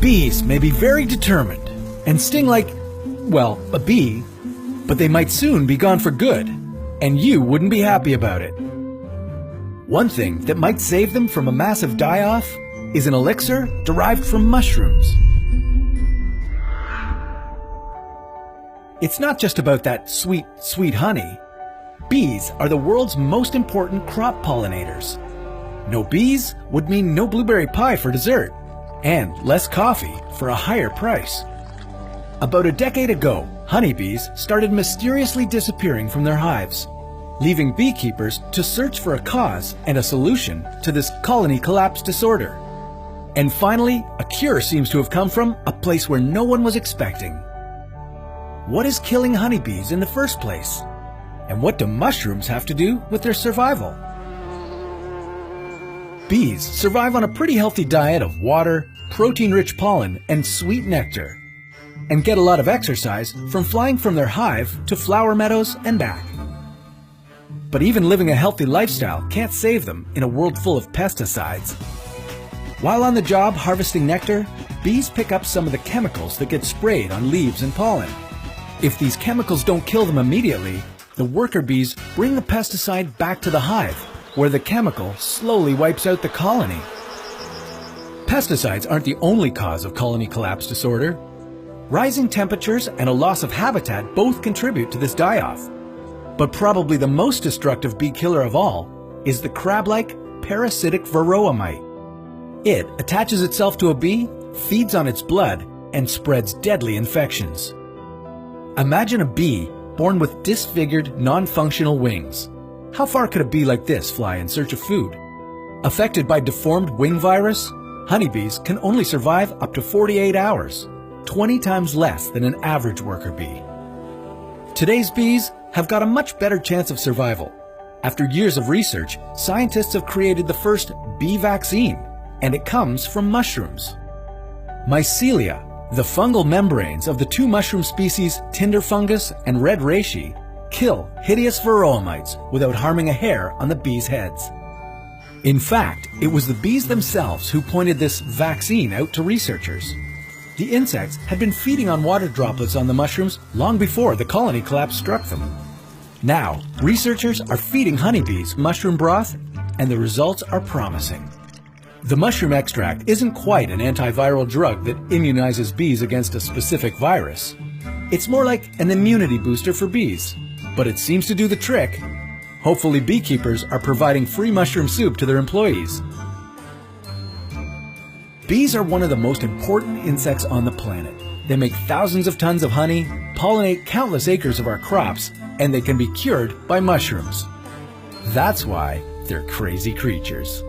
Bees may be very determined and sting like, well, a bee, but they might soon be gone for good, and you wouldn't be happy about it. One thing that might save them from a massive die-off is an elixir derived from mushrooms. It's not just about that sweet, sweet honey. Bees are the world's most important crop pollinators. No bees would mean no blueberry pie for dessert, and less coffee for a higher price. About a decade ago, honeybees started mysteriously disappearing from their hives, leaving beekeepers to search for a cause and a solution to this colony collapse disorder. And finally, a cure seems to have come from a place where no one was expecting. What is killing honeybees in the first place? And what do mushrooms have to do with their survival? Bees survive on a pretty healthy diet of water, protein-rich pollen, and sweet nectar, and get a lot of exercise from flying from their hive to flower meadows and back. But even living a healthy lifestyle can't save them in a world full of pesticides. While on the job harvesting nectar, bees pick up some of the chemicals that get sprayed on leaves and pollen. If these chemicals don't kill them immediately, the worker bees bring the pesticide back to the hive, where the chemical slowly wipes out the colony. Pesticides aren't the only cause of colony collapse disorder. Rising temperatures and a loss of habitat both contribute to this die-off. But probably the most destructive bee killer of all is the crab-like parasitic varroa mite. It attaches itself to a bee, feeds on its blood, and spreads deadly infections. Imagine a bee born with disfigured, non-functional wings. How far could a bee like this fly in search of food? Affected by deformed wing virus, honeybees can only survive up to 48 hours, 20 times less than an average worker bee. Today's bees have got a much better chance of survival. After years of research, scientists have created the first bee vaccine, and it comes from mushrooms. Mycelia, the fungal membranes of the two mushroom species tinder fungus and red reishi, kill hideous varroa mites without harming a hair on the bees' heads. In fact, it was the bees themselves who pointed this vaccine out to researchers. The insects had been feeding on water droplets on the mushrooms long before the colony collapse struck them. Now, researchers are feeding honeybees mushroom broth, and the results are promising. The mushroom extract isn't quite an antiviral drug that immunizes bees against a specific virus. It's more like an immunity booster for bees, but it seems to do the trick. Hopefully, beekeepers are providing free mushroom soup to their employees. Bees are one of the most important insects on the planet. They make thousands of tons of honey, pollinate countless acres of our crops, and they can be cured by mushrooms. That's why they're crazy creatures.